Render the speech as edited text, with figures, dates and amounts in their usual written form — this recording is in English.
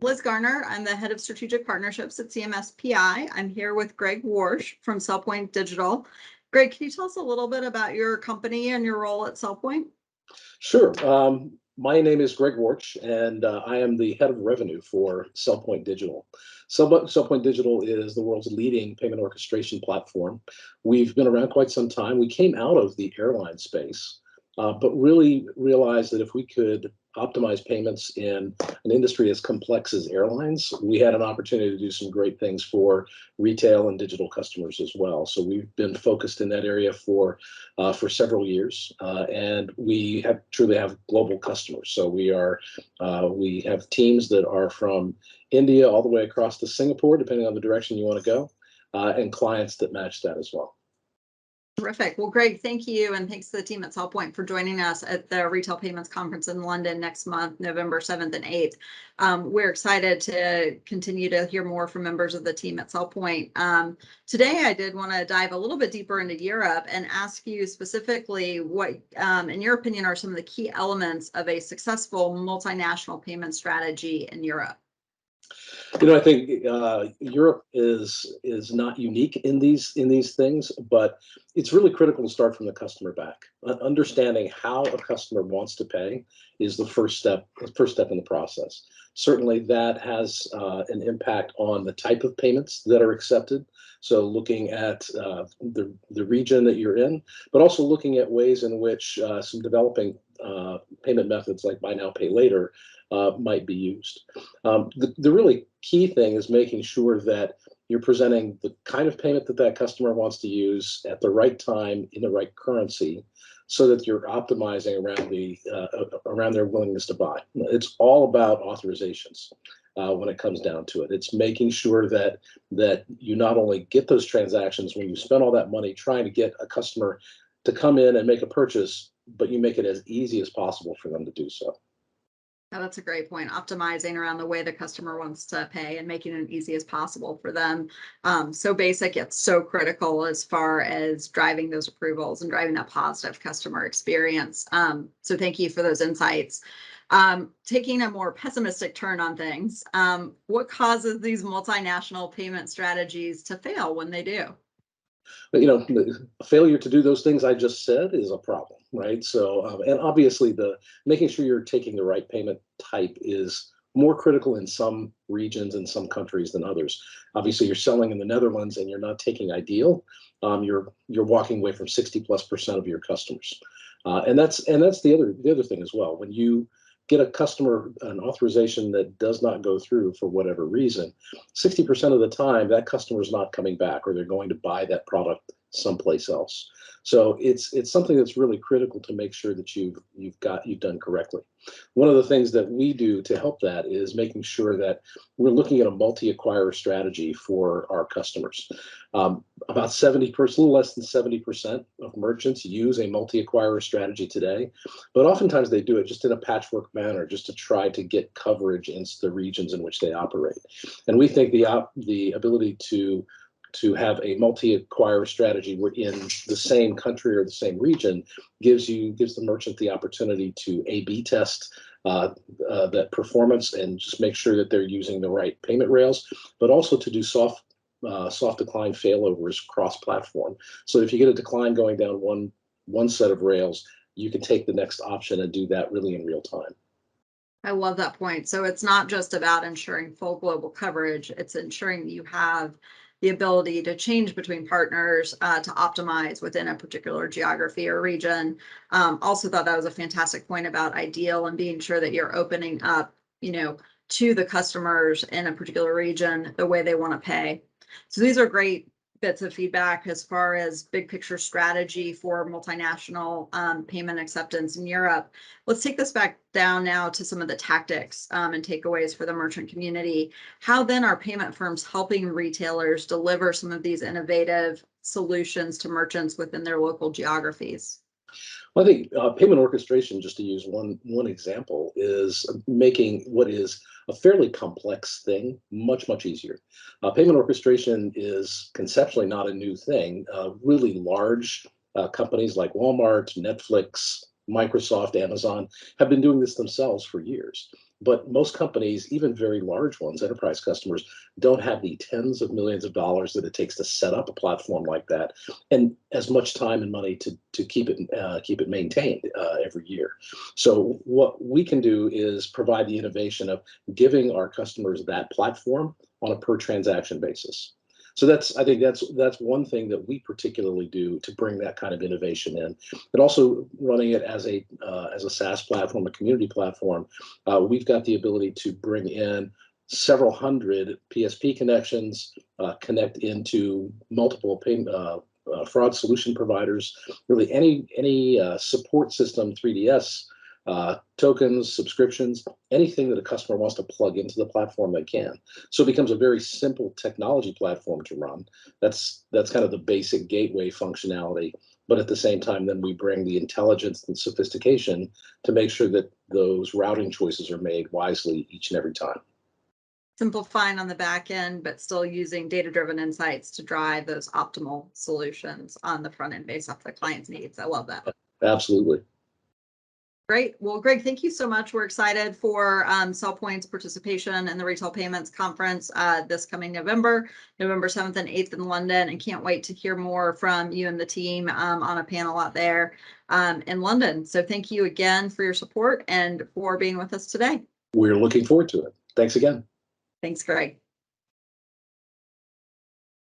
Liz Garner. I'm the head of strategic partnerships at Cmspi. I'm here with Greg Warsh from SellPoint Digital. Greg, can you tell us a little bit about your company and your role at SellPoint? Sure. My name is Greg Warch, and I am the head of revenue for SellPoint Digital. SellPoint Digital is the world's leading payment orchestration platform. We've been around quite some time. We came out of the airline space, but really realized that if we could optimize payments in an industry as complex as airlines, we had an opportunity to do some great things for retail and digital customers as well. So we've been focused in that area for several years, and we truly have global customers. So we have teams that are from India all the way across to Singapore, depending on the direction you want to go, and clients that match that as well. Terrific. Well, Greg, thank you. And thanks to the team at SellPoint for joining us at the Retail Payments Conference in London next month, November 7th and 8th. We're excited to continue to hear more from members of the team at SellPoint. Today, I did want to dive a little bit deeper into Europe and ask you specifically what, in your opinion, are some of the key elements of a successful multinational payment strategy in Europe? I think Europe is not unique in these things, but it's really critical to start from the customer back. Understanding how a customer wants to pay is the first step in the process. Certainly, that has an impact on the type of payments that are accepted. So looking at the region that you're in, but also looking at ways in which some developing payment methods like buy now, pay later might be used. The really key thing is making sure that you're presenting the kind of payment that customer wants to use at the right time in the right currency, so that you're optimizing around their willingness to buy. It's all about authorizations when it comes down to it. It's making sure that you not only get those transactions when you spend all that money trying to get a customer to come in and make a purchase, but you make it as easy as possible for them to do so. Oh, that's a great point. Optimizing around the way the customer wants to pay and making it easy as possible for them. So basic yet so critical as far as driving those approvals and driving that positive customer experience. So thank you for those insights. Taking a more pessimistic turn on things, what causes these multinational payment strategies to fail when they do? But a failure to do those things I just said is a problem, right? So, and obviously, making sure you're taking the right payment type is more critical in some regions and some countries than others. Obviously, you're selling in the Netherlands and you're not taking Ideal, you're walking away from 60+% of your customers, and that's the other thing as well. When you get a customer an authorization that does not go through for whatever reason, 60% of the time that customer is not coming back, or they're going to buy that product someplace else. So it's something that's really critical to make sure that you've done correctly. One of the things that we do to help that is making sure that we're looking at a multi-acquirer strategy for our customers. About 70%, a little less than 70% of merchants use a multi-acquirer strategy today, but oftentimes they do it just in a patchwork manner, just to try to get coverage in the regions in which they operate. And we think the ability to have a multi-acquirer strategy in the same country or the same region gives the merchant the opportunity to A/B test that performance and just make sure that they're using the right payment rails, but also to do soft decline failovers cross-platform. So if you get a decline going down one set of rails, you can take the next option and do that really in real time. I love that point. So it's not just about ensuring full global coverage, it's ensuring that you have the ability to change between partners to optimize within a particular geography or region. Also thought that was a fantastic point about Ideal and being sure that you're opening up, to the customers in a particular region the way they want to pay. So these are great bits of feedback as far as big picture strategy for multinational payment acceptance in Europe. Let's take this back down now to some of the tactics and takeaways for the merchant community. How then are payment firms helping retailers deliver some of these innovative solutions to merchants within their local geographies? Well, I think payment orchestration, just to use one example, is making what is a fairly complex thing much, much easier. Payment orchestration is conceptually not a new thing. Really large companies like Walmart, Netflix, Microsoft, Amazon have been doing this themselves for years. But most companies, even very large ones, enterprise customers, don't have the tens of millions of dollars that it takes to set up a platform like that, and as much time and money to keep it maintained every year. So what we can do is provide the innovation of giving our customers that platform on a per transaction basis. So I think that's one thing that we particularly do to bring that kind of innovation in. But also running it as a SaaS platform, a community platform, we've got the ability to bring in several hundred PSP connections, connect into multiple fraud solution providers, really any support system, 3DS, tokens, subscriptions, anything that a customer wants to plug into the platform, they can. So it becomes a very simple technology platform to run. That's kind of the basic gateway functionality. But at the same time, then we bring the intelligence and sophistication to make sure that those routing choices are made wisely each and every time. Simplifying on the back end, but still using data-driven insights to drive those optimal solutions on the front end based off the client's needs. I love that. Absolutely. Great. Well, Greg, thank you so much. We're excited for SellPoint's participation in the Retail Payments Conference this coming November 7th and 8th in London, and can't wait to hear more from you and the team on a panel out there in London. So thank you again for your support and for being with us today. We're looking forward to it. Thanks again. Thanks, Greg.